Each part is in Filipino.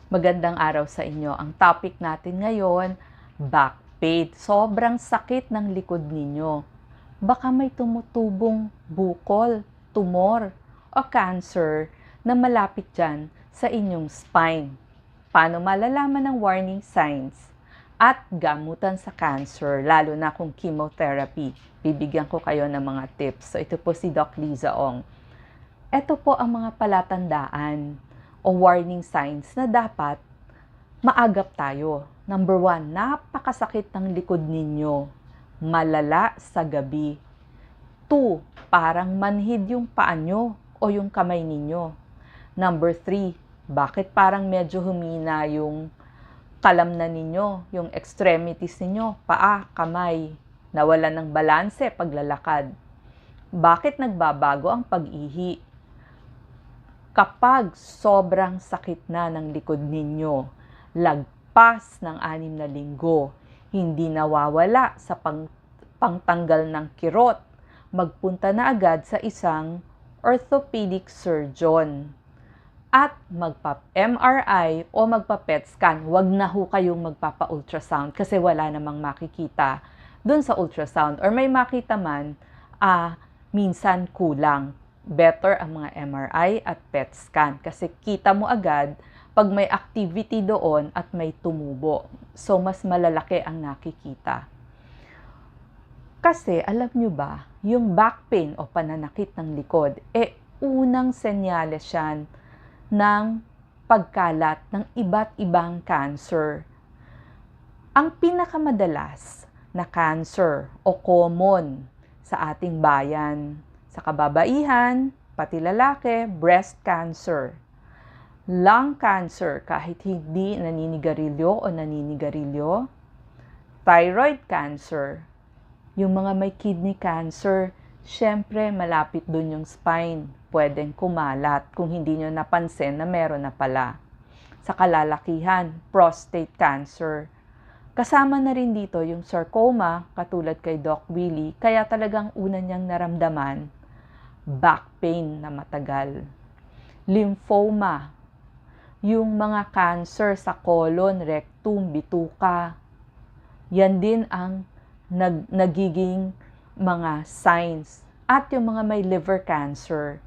Magandang araw sa inyo. Ang topic natin ngayon, back pain. Sobrang sakit ng likod ninyo. Baka may tumutubong bukol, tumor, o cancer na malapit dyan sa inyong spine. Paano malalaman ang warning signs? At gamutan sa cancer, lalo na kung chemotherapy. Bibigyan ko kayo ng mga tips. So ito po si Doc Liza Ong. Ito po ang mga palatandaan o warning signs na dapat maagap tayo. Number 1, napakasakit ng likod ninyo. Malala sa gabi. 2, parang manhid yung paa nyo o yung kamay ninyo. Number 3, bakit parang medyo humina yung kalamnan ninyo, yung extremities ninyo, paa, kamay, nawalan ng balanse paglalakad. Bakit nagbabago ang pag-ihi? Kapag sobrang sakit na ng likod ninyo, lagpas ng 6 na linggo, hindi nawawala sa pangtanggal ng kirot, magpunta na agad sa isang orthopedic surgeon. At magpa-MRI o magpa-PET scan. Huwag na ho kayong magpapa-ultrasound kasi wala namang makikita dun sa ultrasound. Or may makita man, minsan kulang. Better ang mga MRI at PET scan kasi kita mo agad pag may activity doon at may tumubo. So, mas malalaki ang nakikita. Kasi, alam nyo ba, yung back pain o pananakit ng likod, unang senyales yan ng pagkalat ng iba't ibang cancer. Ang pinakamadalas na cancer o common sa ating bayan, sa kababaihan, pati lalaki, breast cancer. Lung cancer kahit hindi naninigarilyo o naninigarilyo. Thyroid cancer. Yung mga may kidney cancer, syempre malapit dun yung spine. Pwedeng kumalat kung hindi nyo napansin na meron na pala. Sa kalalakihan, prostate cancer. Kasama na rin dito yung sarcoma, katulad kay Doc Willie, kaya talagang una niyang naramdaman, back pain na matagal. Lymphoma, yung mga cancer sa colon, rectum, bituka. Yan din ang nagiging mga signs. At yung mga may liver cancer.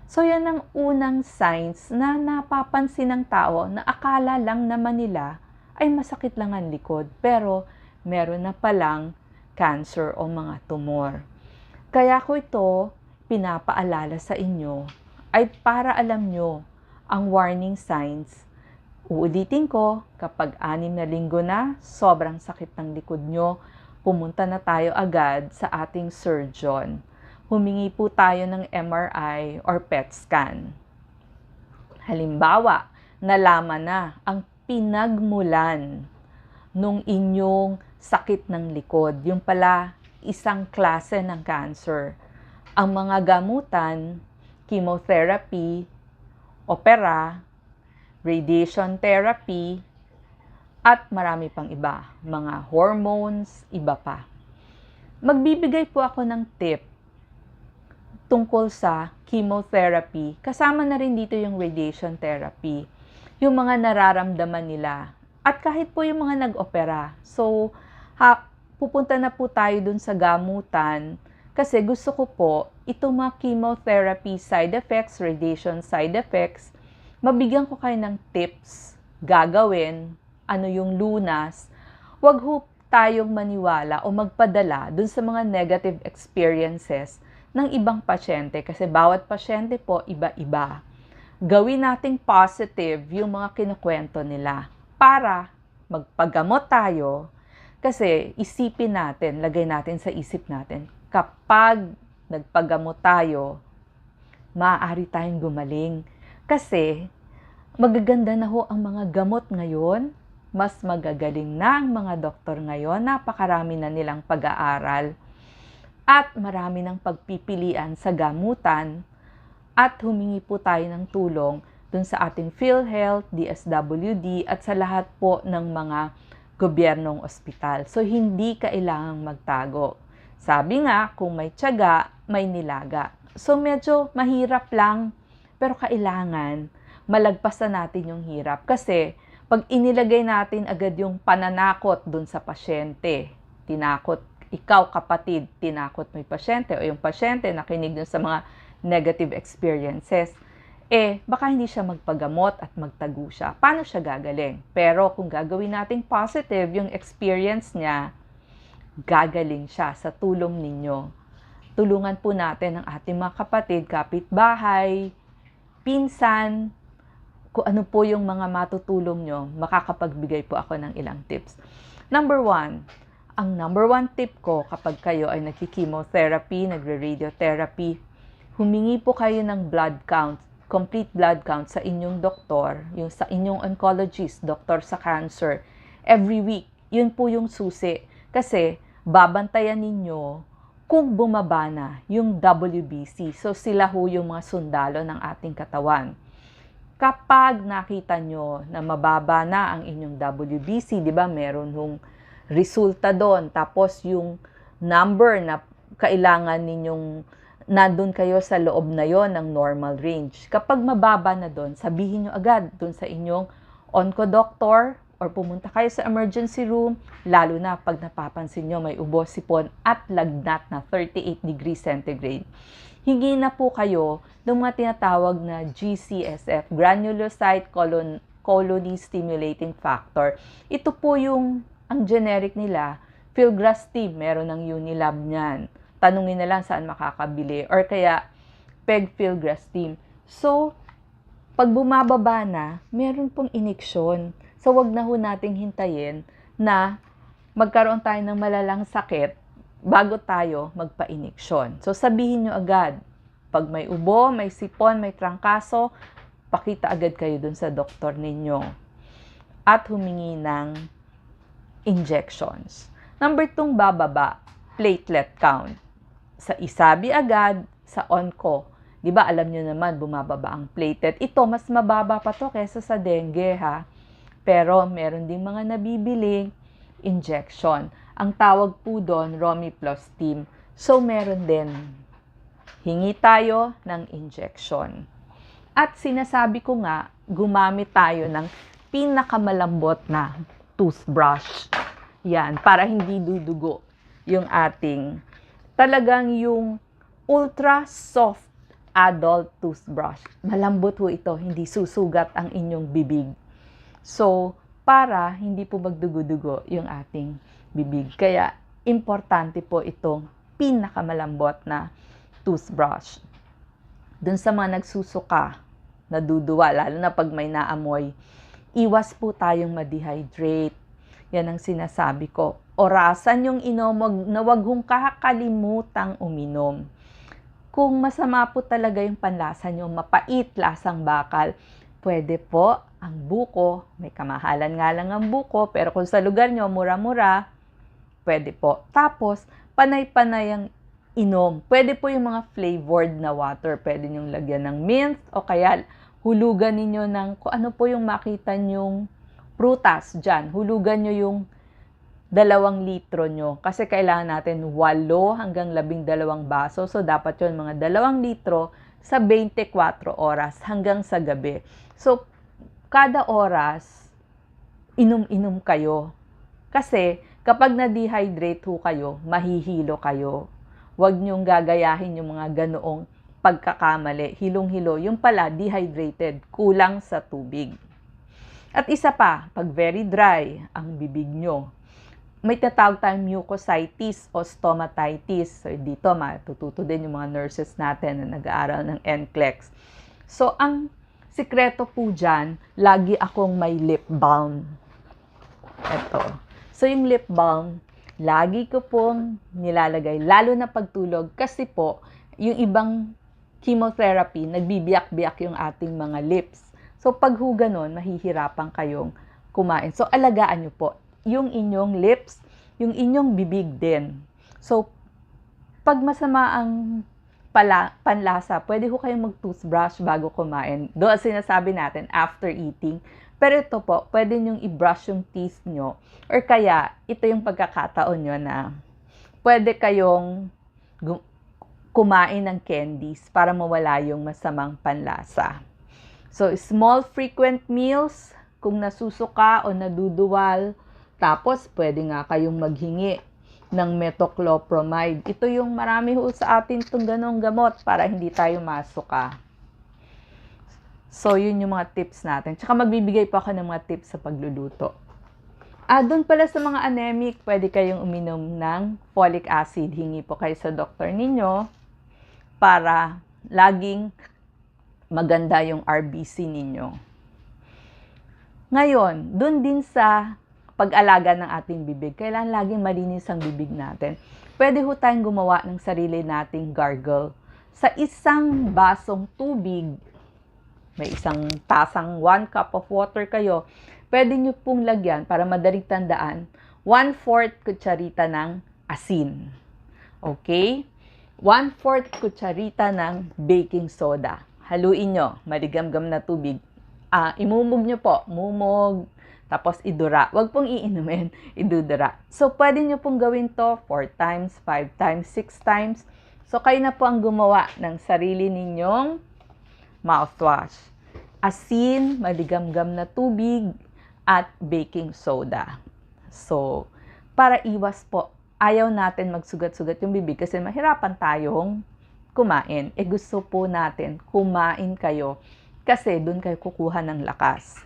So yan ang unang signs na napapansin ng tao na akala lang naman nila ay masakit lang ang likod. Pero meron na palang cancer o mga tumor. Kaya ko ito pinapaalala sa inyo ay para alam nyo ang warning signs. Uulitin ko, kapag 6 na linggo na, sobrang sakit ng likod nyo, pumunta na tayo agad sa ating surgeon. Humingi po tayo ng MRI or PET scan. Halimbawa, nalaman na ang pinagmulan nung inyong sakit ng likod. Yung pala, isang klase ng cancer. Ang mga gamutan, chemotherapy, opera, radiation therapy, at marami pang iba. Mga hormones, iba pa. Magbibigay po ako ng tip tungkol sa chemotherapy. Kasama na rin dito yung radiation therapy. Yung mga nararamdaman nila. At kahit po yung mga nag-opera. So, pupunta na po tayo dun sa gamutan. Kasi gusto ko po, itong mga chemotherapy side effects, radiation side effects, mabigyan ko kayo ng tips, gagawin, ano yung lunas. Huwag ho tayong maniwala o magpadala dun sa mga negative experiences ng ibang pasyente kasi bawat pasyente po iba-iba. Gawin nating positive yung mga kinukwento nila para magpagamot tayo kasi isipin natin, lagay natin sa isip natin, kapag nagpagamot tayo, maaari tayong gumaling. Kasi magaganda na ho ang mga gamot ngayon, mas magagaling na ang mga doktor ngayon, napakarami na nilang pag-aaral. At marami ng pagpipilian sa gamutan at humingi po tayo ng tulong dun sa ating PhilHealth, DSWD at sa lahat po ng mga gobyernong ospital. So, hindi kailangang magtago. Sabi nga, kung may tiyaga, may nilaga. So, medyo mahirap lang, pero kailangan malagpasan natin yung hirap. Kasi, pag inilagay natin agad yung pananakot dun sa pasyente, tinakot, ikaw kapatid, tinakot mo yung pasyente o yung pasyente nakinig dun sa mga negative experiences, baka hindi siya magpagamot at magtago siya. Paano siya gagaling? Pero kung gagawin nating positive yung experience niya, gagaling siya sa tulong ninyo. Tulungan po natin ang ating mga kapatid, kapitbahay, pinsan, kung ano po yung mga matutulong nyo, makakapagbigay po ako ng ilang tips. Number 1, ang number 1 tip ko kapag kayo ay nagki-chemotherapy, nagre-radiotherapy, humingi po kayo ng blood count, complete blood count sa inyong doktor, yung sa inyong oncologist, doktor sa cancer, every week. Yun po yung susi. Kasi, babantayan ninyo kung bumaba na yung WBC. So, sila ho yung mga sundalo ng ating katawan. Kapag nakita nyo na mababa na ang inyong WBC, di ba, meron hong resulta doon. Tapos, yung number na kailangan ninyong nandun kayo sa loob na yon ng normal range. Kapag mababa na doon, sabihin nyo agad doon sa inyong onco-doctor or pumunta kayo sa emergency room, lalo na pag napapansin nyo may ubo, sipon at lagnat na 38 degrees centigrade. Hingi na po kayo ng mga tinatawag na GCSF, Granulocyte Colony Stimulating Factor. Ito po yung, ang generic nila, Filgrastim, meron ng Unilab niyan. Tanungin na lang saan makakabili. Or kaya, pegfilgrastim. So, pag bumababa na, meron pong iniksyon. So, wag na ho nating hintayin na magkaroon tayo ng malalang sakit bago tayo magpa-iniksyon. So, sabihin nyo agad. Pag may ubo, may sipon, may trangkaso, pakita agad kayo dun sa doktor ninyo. At humingi ng injections. Number 2, bababa, platelet count. Sa isabi agad, sa onco. Di ba, alam nyo naman, bumababa ang platelet. Ito, mas mababa pa to kesa sa dengue, ha? Pero, meron ding mga nabibiling injection. Ang tawag po doon, Romiflostim. So, meron din. Hingi tayo ng injection. At sinasabi ko nga, gumamit tayo ng pinakamalambot na toothbrush. Yan, para hindi dudugo yung ating talagang yung ultra soft adult toothbrush. Malambot po ito, hindi susugat ang inyong bibig. So, para hindi po magdugo-dugo yung ating bibig. Kaya, importante po itong pinakamalambot na toothbrush. Dun sa mga nagsusuka, naduduwa, lalo na pag may naamoy, iwas po tayong ma-dehydrate. Yan ang sinasabi ko. Orasan yung inom, na wag hong kakakalimutang uminom. Kung masama po talaga yung panlasa nyo, mapait, lasang bakal, pwede po ang buko, may kamahalan nga lang ang buko, pero kung sa lugar nyo, mura-mura, pwede po. Tapos, panay-panay ang inom. Pwede po yung mga flavored na water, pwede nyong lagyan ng mint, o kaya hulugan ninyo ng, kung ano po yung makita nyong prutas dyan, hulugan nyo yung 2 litro nyo. Kasi kailangan natin 8 hanggang 12 baso. So, dapat yun mga 2 litro sa 24 oras hanggang sa gabi. So, kada oras, inom-inom kayo. Kasi, kapag na-dehydrate ho kayo, mahihilo kayo. Huwag nyong gagayahin yung mga ganoong pagkakamali. Hilong-hilo. Yung pala, dehydrated. Kulang sa tubig. At isa pa, pag very dry ang bibig nyo, may tatawag tayong mucositis o stomatitis. So, dito matututo din yung mga nurses natin na nag-aaral ng NCLEX. So, ang sikreto po dyan, lagi akong may lip balm. Ito. So, yung lip balm, lagi ko pong nilalagay, lalo na pagtulog, kasi po, yung ibang chemotherapy, nagbibiyak-biyak yung ating mga lips. So, pag ho ganon, mahihirapan kayong kumain. So, alagaan nyo po yung inyong lips, yung inyong bibig din. So, pag masama ang panlasa, pwede ho kayong mag-toothbrush bago kumain. Doon sinasabi natin, after eating. Pero ito po, pwede nyong i-brush yung teeth nyo. Or kaya, ito yung pagkakataon nyo na pwede kayong kumain ng candies para mawala yung masamang panlasa. So, small frequent meals, kung nasusuka o naduduwal, tapos pwede nga kayong maghingi ng metoclopramide. Ito yung marami ho sa atin itong ganong gamot para hindi tayo masuka. So, yun yung mga tips natin. Tsaka magbibigay pa ako ng mga tips sa pagluluto. Doon pala sa mga anemic, pwede kayong uminom ng folic acid. Hingi po kayo sa doktor ninyo para laging maganda yung RBC ninyo. Ngayon, doon din sa pag-alaga ng ating bibig, kailangan laging malinis ang bibig natin. Pwede ho tayong gumawa ng sarili nating gargle. Sa isang basong tubig, may isang tasang 1 cup of water kayo, pwede nyo pong lagyan, para madaling tandaan, 1/4 kutsarita ng asin. Okay? 1/4 kutsarita ng baking soda. Haluin nyo, maligamgam na tubig. Imumog nyo po, mumog, tapos idura. Huwag pong iinumin, idudura. So, pwede nyo pong gawin to 4 times, 5 times, 6 times. So, kayo na po ang gumawa ng sarili ninyong mouthwash. Asin, maligamgam na tubig, at baking soda. So, para iwas po, ayaw natin magsugat-sugat yung bibig kasi mahirapan tayong kumain. Gusto po natin kumain kayo kasi doon kayo kukuha ng lakas.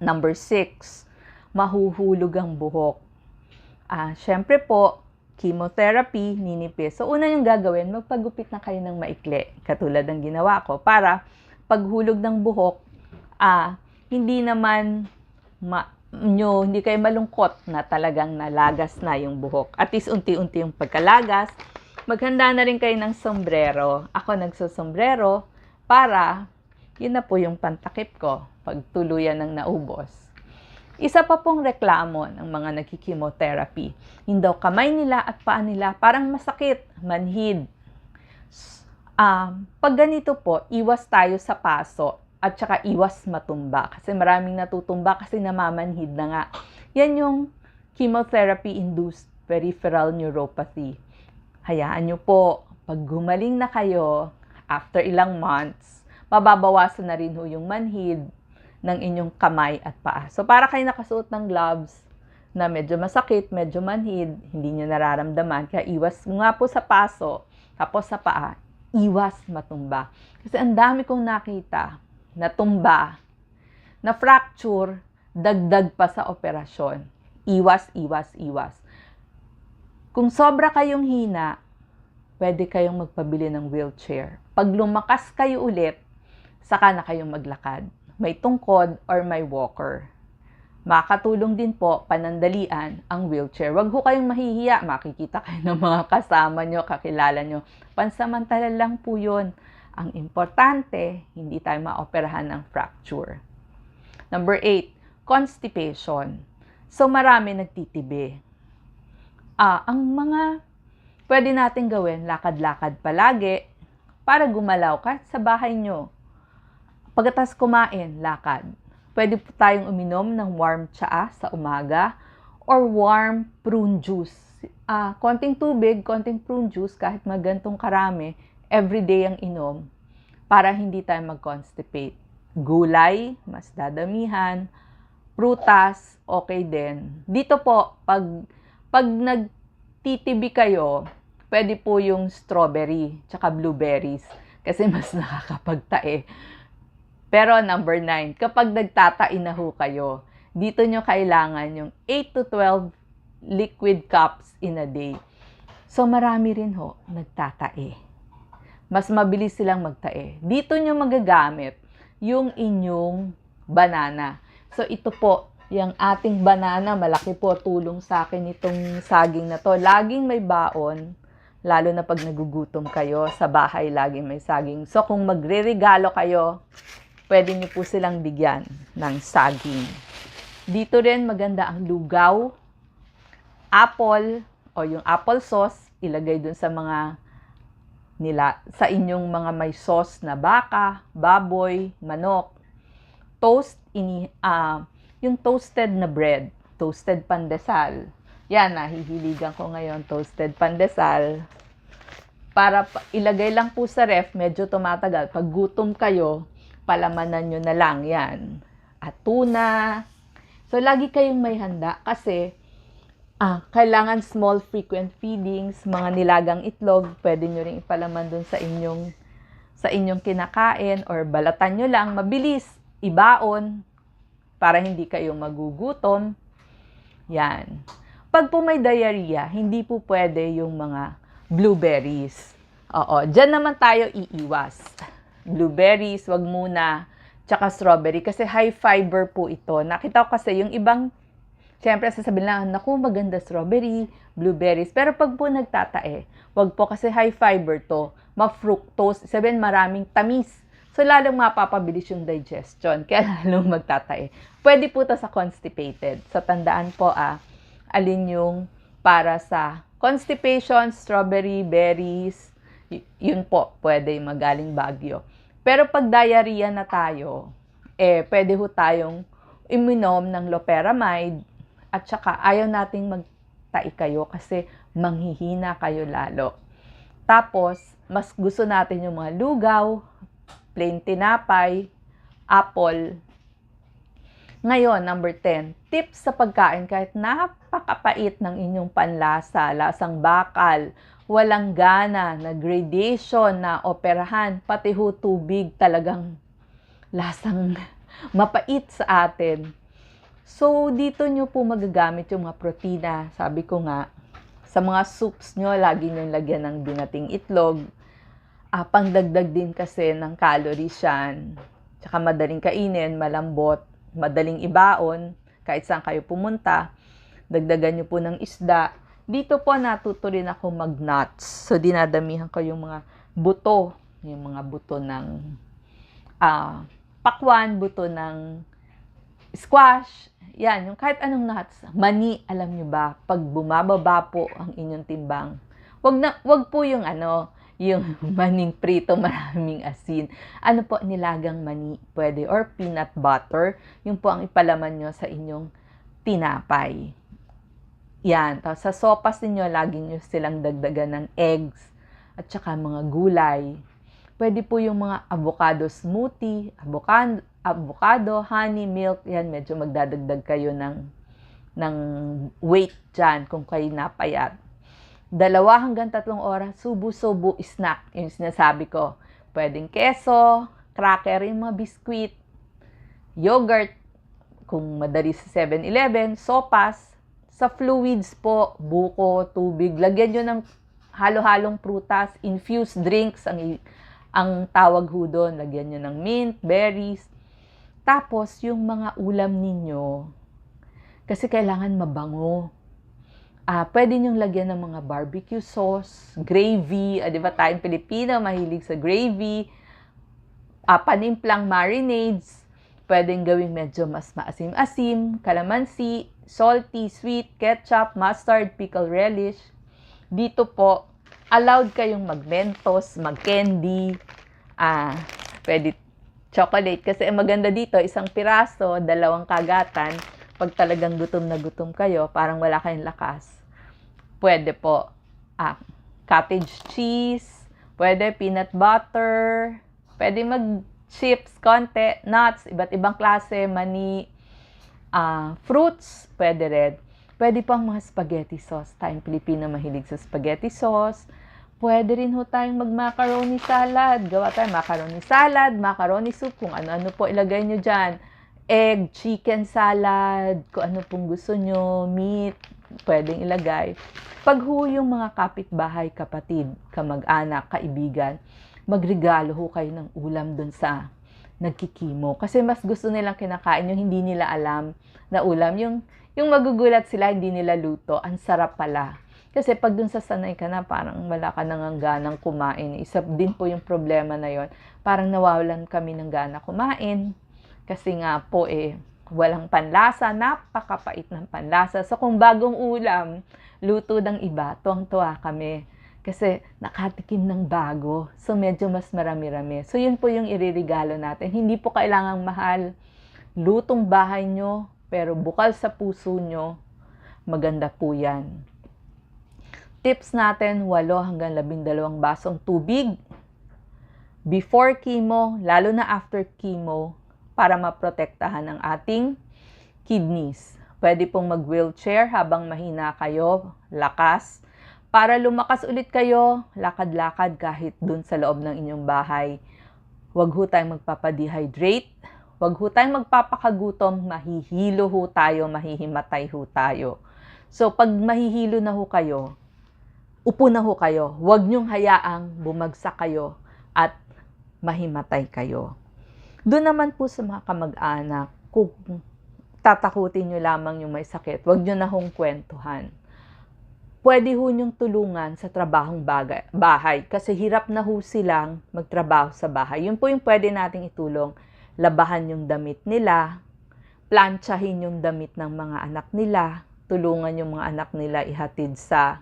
Number 6, mahuhulog ang buhok. Syempre po, chemotherapy, ninipis. So, una yung gagawin, magpagupit na kayo ng maikli, katulad ng ginawa ko, para paghulog ng buhok, hindi naman hindi kayo malungkot na talagang nalagas na yung buhok. At least unti-unti yung pagkalagas. Maghanda na rin kayo ng sombrero. Ako nagsusombrero para yun na po yung pantakip ko pag tuluyan ng naubos. Isa pa pong reklamo ng mga nagki-chemotherapy. Yung daw kamay nila at paa nila parang masakit, manhid. Pag ganito po, iwas tayo sa paso at saka iwas matumba. Kasi maraming natutumba kasi namamanhid na nga. Yan yung chemotherapy-induced peripheral neuropathy. Hayaan nyo po, pag gumaling na kayo, after ilang months, mababawasan na rin ho yung manhid ng inyong kamay at paa. So, para kayo nakasuot ng gloves na medyo masakit, medyo manhid, hindi nyo nararamdaman. Kaya iwas nga po sa paso, tapos sa paa, iwas matumba. Kasi ang dami kong nakita na tumba, na fracture, dagdag pa sa operasyon. Iwas, iwas, iwas. Kung sobra kayong hina, pwede kayong magpabili ng wheelchair. Pag lumakas kayo ulit, saka na kayong maglakad. May tungkod or may walker. Makatulong din po, panandalian, ang wheelchair. Huwag ho kayong mahihiya. Makikita kayo ng mga kasama nyo, kakilala nyo. Pansamantala lang po yun. Ang importante, hindi tayo maoperahan ng fracture. Number 8, constipation. So, marami nagtitibi. Ang mga pwede natin gawin, lakad-lakad palagi para gumalaw kahit sa bahay nyo. Pagkatas kumain, lakad. Pwede po tayong uminom ng warm tsaa sa umaga or warm prune juice. Konting tubig, konting prune juice, kahit magantong karami, everyday ang inom para hindi tayo mag-constipate. Gulay, mas dadamihan. Prutas, okay din. Dito po, pag nagtitibi kayo, pwede po yung strawberry tsaka blueberries kasi mas nakakapagtae. Pero number 9, kapag nagtatain na ho kayo, dito nyo kailangan yung 8 to 12 liquid cups in a day. So marami rin ho nagtatae. Mas mabilis silang magtae. Dito nyo magagamit yung inyong banana. So ito po, yung ating banana, malaki po tulong sa akin itong saging na to. Laging may baon, lalo na pag nagugutom kayo, sa bahay laging may saging. So kung magre-regalo kayo, pwede niyo po silang bigyan ng saging. Dito rin maganda ang lugaw, apple, o yung apple sauce, ilagay dun sa sa inyong mga may sauce na baka, baboy, manok, toast, yung toasted na bread, toasted pandesal. Yan, nahihiligan ko ngayon, toasted pandesal. Para ilagay lang po sa ref, medyo tumatagal. Pag gutom kayo, palamanan nyo na lang yan. At tuna. So, lagi kayong may handa kasi kailangan small frequent feedings, mga nilagang itlog, pwede nyo rin ipalaman dun sa inyong kinakain or balatan nyo lang, mabilis, ibaon para hindi kayo magugutom. Yan. Pag po may diarrhea, hindi po pwede yung mga blueberries. Oo, dyan naman tayo iiwas. Blueberries, wag muna. Tsaka strawberry kasi high fiber po ito. Nakita ko kasi yung ibang, siyempre sasabihin lang, naku, maganda strawberry, blueberries. Pero pag po nagtatae, wag po kasi high fiber to. Ma-fructose, sabihin maraming tamis. So, lalong mapapabilis yung digestion, kaya lalong magtatae. Pwede po ito sa constipated. So, tandaan po alin yung para sa constipation, strawberry, berries, yun po, pwede magaling Baguio. Pero pag diarrhea na tayo, pwede ho tayong uminom ng loperamide at saka ayaw nating magtai kayo kasi manghihina kayo lalo. Tapos, mas gusto natin yung mga lugaw, plain tinapay, apple. Ngayon, number 10, tips sa pagkain kahit napakapait ng inyong panlasa, lasang bakal, walang gana, na gradation, na operahan, pati ho tubig talagang lasang mapait sa atin. So, dito nyo po magagamit yung mga protina. Sabi ko nga, sa mga soups nyo, lagi nyo lagyan ng binating itlog. Pangdagdag din kasi ng calories yan. Tsaka madaling kainin, malambot, madaling ibaon, kahit saan kayo pumunta. Dagdagan nyo po ng isda. Dito po natuto rin ako mag-nuts. So, dinadamihan ko yung mga buto. Yung mga buto ng pakwan, buto ng squash. Yan, yung kahit anong nuts. Mani, alam nyo ba, pag bumababa po ang inyong timbang, wag po yung yung maning prito, maraming asin. Ano po, nilagang mani, pwede, or peanut butter. Yung po ang ipalaman nyo sa inyong tinapay. Yan, tapos sa sopas ninyo, lagi nyo silang dagdagan ng eggs at saka mga gulay. Pwede po yung mga avocado smoothie, avocado, honey, milk, yan, medyo magdadagdag kayo ng weight dyan kung kayo napayat. 2 hanggang 3 oras, subo-subo snack, yung sinasabi ko. Pwedeng keso, cracker, yung mga biskuit, yogurt, kung madali sa 7-Eleven, sopas. Sa fluids po, buko, tubig, lagyan nyo ng halo-halong prutas, infused drinks, ang tawag ho doon, lagyan nyo ng mint, berries. Tapos, yung mga ulam ninyo, kasi kailangan mabango. Pwede nyong lagyan ng mga barbecue sauce, gravy, di ba tayong Pilipino, mahilig sa gravy, panimplang marinades, pwedeng gawing medyo mas maasim-asim, calamansi, salty, sweet, ketchup, mustard, pickle relish. Dito po, allowed kayong mag-Mentos, mag-candy, pwede chocolate. Kasi maganda dito, 1 piraso, 2 kagatan. Pag talagang gutom na gutom kayo, parang wala kayong lakas. Pwede po, cottage cheese, pwede peanut butter, pwede mag-chips, konti, nuts, iba't ibang klase, mani, fruits, pwede red. Pwede po ang mga spaghetti sauce. Tayong Pilipino mahilig sa spaghetti sauce. Pwede rin ho tayong mag-macaroni salad. Gawa tayo macaroni salad, macaroni soup, kung ano-ano po ilagay nyo dyan. Egg, chicken salad, kung ano pong gusto nyo, meat, pwedeng ilagay. Pag ho yung mga kapitbahay, kapatid, kamag-anak, kaibigan, magregalo ho kayo ng ulam dun sa nagkikimo. Kasi mas gusto nilang kinakain yung hindi nila alam na ulam. Yung magugulat sila, hindi nila luto. Ang sarap pala. Kasi pag dun sa sanay ka na, parang wala ka nang ganang kumain. Isa din po yung problema na yon. Parang nawawalan kami ng gana kumain. Kasi nga po walang panlasa, napakapait ng panlasa. So kung bagong ulam, luto ng iba, tuwang-tuwa kami. Kasi nakatikim ng bago. So medyo mas marami-rami. So yun po yung iririgalo natin. Hindi po kailangang mahal. Lutong bahay nyo, pero bukal sa puso nyo, maganda po yan. Tips natin, 8 hanggang 12 basong tubig. before chemo, lalo na after chemo, para maprotektahan ang ating kidneys. Pwede pong mag-wheelchair habang mahina kayo, lakas. Para lumakas ulit kayo, lakad-lakad kahit dun sa loob ng inyong bahay. Huwag ho tayong magpapadehydrate. Huwag ho tayong magpapakagutom, mahihilo ho tayo, mahihimatay ho tayo. So, pag mahihilo na ho kayo, upo na ho kayo. Huwag niyong hayaang bumagsak kayo at mahimatay kayo. Doon naman po sa mga kamag-anak, kung tatakutin nyo lamang yung may sakit, huwag nyo na hong kwentuhan. Pwede ho nyong tulungan sa trabahong bahay kasi hirap na ho silang magtrabaho sa bahay. Yun po yung pwede nating itulong. Labahan yung damit nila, plantsahin yung damit ng mga anak nila, tulungan yung mga anak nila ihatid sa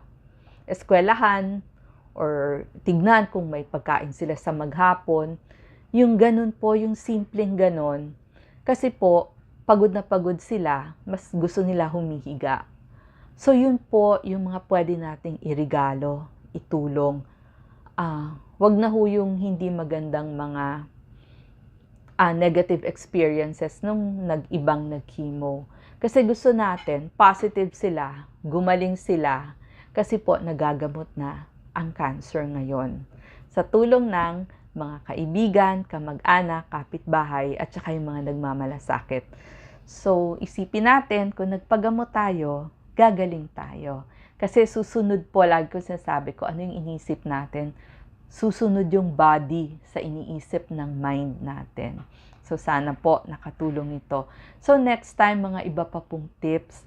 eskwelahan, or tignan kung may pagkain sila sa maghapon. Yung ganun po, yung simpleng ganun. Kasi po, pagod na pagod sila, mas gusto nila humihiga. So yun po yung mga pwede nating irigalo, itulong. Wag na ho yung hindi magandang mga negative experiences nung nag-ibang nag-chemo. Kasi gusto natin, positive sila, gumaling sila, kasi po nagagamot na ang cancer ngayon. Sa tulong ng mga kaibigan, kamag-anak, kapitbahay, at saka yung mga nagmamalasakit. So, isipin natin, kung nagpagamot tayo, gagaling tayo. Kasi susunod po, lagi ko sinasabi ko, ano yung iniisip natin? Susunod yung body sa iniisip ng mind natin. So, sana po nakatulong ito. So, next time, mga iba pa pong tips.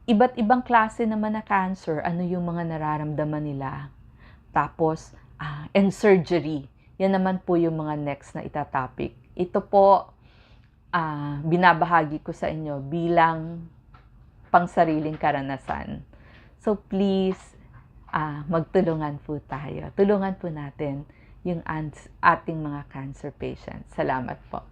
Iba't ibang klase naman na cancer, ano yung mga nararamdaman nila. Tapos, and surgery. Yan naman po yung mga next na itatopic. Ito po, binabahagi ko sa inyo bilang pangsariling karanasan. So please, magtulungan po tayo. Tulungan po natin yung ating mga cancer patients. Salamat po.